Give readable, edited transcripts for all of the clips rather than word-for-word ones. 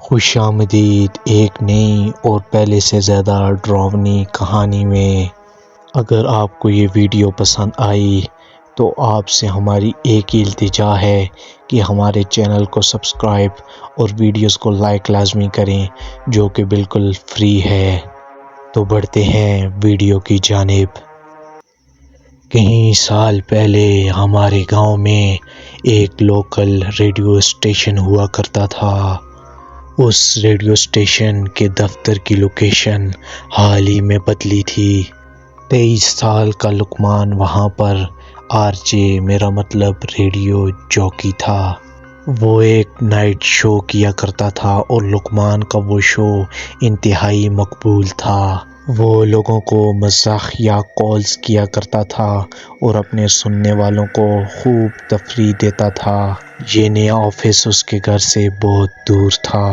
خوش آمدید ایک نئی اور پہلے سے زیادہ ڈراؤنی کہانی میں۔ اگر آپ کو یہ ویڈیو پسند آئی تو آپ سے ہماری ایک ہی التجا ہے کہ ہمارے چینل کو سبسکرائب اور ویڈیوز کو لائک لازمی کریں، جو کہ بالکل فری ہے۔ تو بڑھتے ہیں ویڈیو کی جانب۔ کئی سال پہلے ہمارے گاؤں میں ایک لوکل ریڈیو اسٹیشن ہوا کرتا تھا۔ اس ریڈیو اسٹیشن کے دفتر کی لوکیشن حال ہی میں بدلی تھی۔ 23 سال کا لقمان وہاں پر میرا مطلب ریڈیو جوکی تھا۔ وہ ایک نائٹ شو کیا کرتا تھا اور لقمان کا وہ شو انتہائی مقبول تھا۔ وہ لوگوں کو مزاحیہ کالز کیا کرتا تھا اور اپنے سننے والوں کو خوب تفریح دیتا تھا۔ یہ نیا آفس اس کے گھر سے بہت دور تھا۔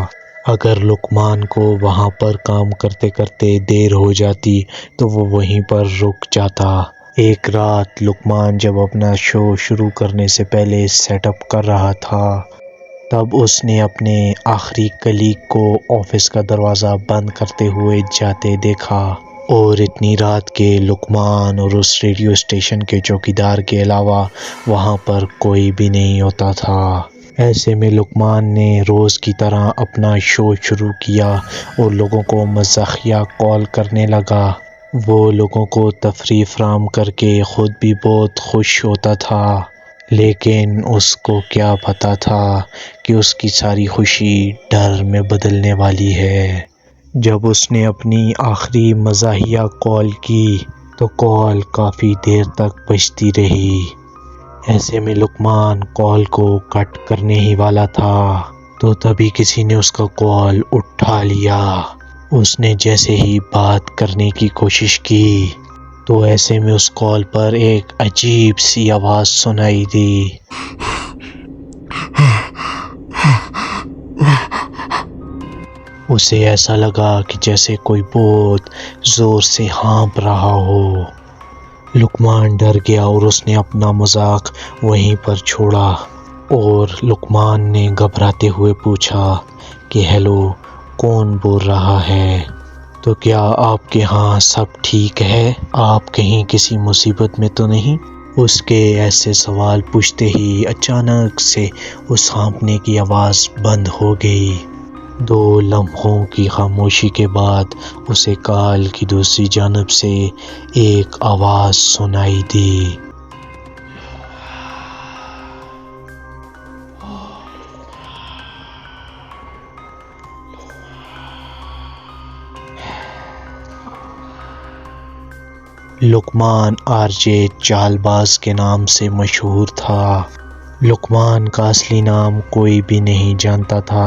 اگر لقمان کو وہاں پر کام کرتے کرتے دیر ہو جاتی تو وہ وہیں پر رک جاتا۔ ایک رات لقمان جب اپنا شو شروع کرنے سے پہلے سیٹ اپ کر رہا تھا، تب اس نے اپنے آخری کلیگ کو آفس کا دروازہ بند کرتے ہوئے جاتے دیکھا، اور اتنی رات کے لقمان اور اس ریڈیو اسٹیشن کے چوکیدار کے علاوہ وہاں پر کوئی بھی نہیں ہوتا تھا۔ ایسے میں لقمان نے روز کی طرح اپنا شو شروع کیا اور لوگوں کو مزاحیہ کال کرنے لگا۔ وہ لوگوں کو تفریح فراہم کر کے خود بھی بہت خوش ہوتا تھا، لیکن اس کو کیا پتہ تھا کہ اس کی ساری خوشی ڈر میں بدلنے والی ہے۔ جب اس نے اپنی آخری مزاحیہ کال کی تو کال کافی دیر تک بجتی رہی۔ ایسے میں لقمان کال کو کٹ کرنے ہی والا تھا تو تبھی کسی نے اس کا کال اٹھا لیا۔ اس نے جیسے ہی بات کرنے کی کوشش کی تو ایسے میں اس کال پر ایک عجیب سی آواز سنائی دی۔ اسے ایسا لگا کہ جیسے کوئی بہت زور سے ہانپ رہا ہو۔ لقمان ڈر گیا اور اس نے اپنا مذاق وہیں پر چھوڑا، اور لقمان نے گھبراتے ہوئے پوچھا کہ ہیلو، کون بول رہا ہے؟ تو کیا آپ کے ہاں سب ٹھیک ہے؟ آپ کہیں کسی مصیبت میں تو نہیں؟ اس کے ایسے سوال پوچھتے ہی اچانک سے اس ہانپنے کی آواز بند ہو گئی۔ 2 لمحوں کی خاموشی کے بعد اسے کال کی دوسری جانب سے ایک آواز سنائی دی۔ لقمان چال باز کے نام سے مشہور تھا۔ لقمان کا اصلی نام کوئی بھی نہیں جانتا تھا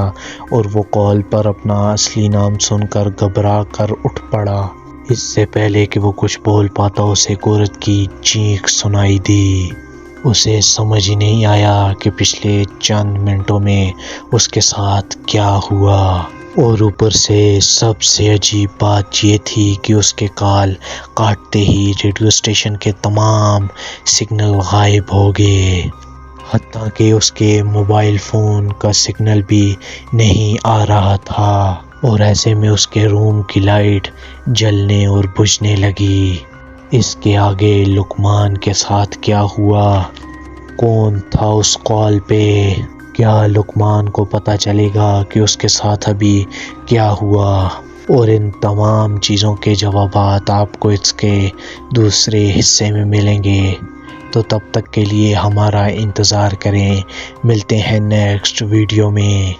اور وہ کال پر اپنا اصلی نام سن کر گھبرا کر اٹھ پڑا۔ اس سے پہلے کہ وہ کچھ بول پاتا اسے ایک عورت کی چیخ سنائی دی۔ اسے سمجھ ہی نہیں آیا کہ پچھلے چند منٹوں میں اس کے ساتھ کیا ہوا، اور اوپر سے سب سے عجیب بات یہ تھی کہ اس کے کال کاٹتے ہی ریڈیو اسٹیشن کے تمام سگنل غائب ہو گئے، حتیٰ کہ اس کے موبائل فون کا سگنل بھی نہیں آ رہا تھا، اور ایسے میں اس کے روم کی لائٹ جلنے اور بجھنے لگی۔ اس کے آگے لقمان کے ساتھ کیا ہوا؟ کون تھا اس کال پہ؟ کیا لقمان کو پتہ چلے گا کہ اس کے ساتھ ابھی کیا ہوا؟ اور ان تمام چیزوں کے جوابات آپ کو اس کے دوسرے حصے میں ملیں گے، تو تب تک کے لیے ہمارا انتظار کریں۔ ملتے ہیں نیکسٹ ویڈیو میں۔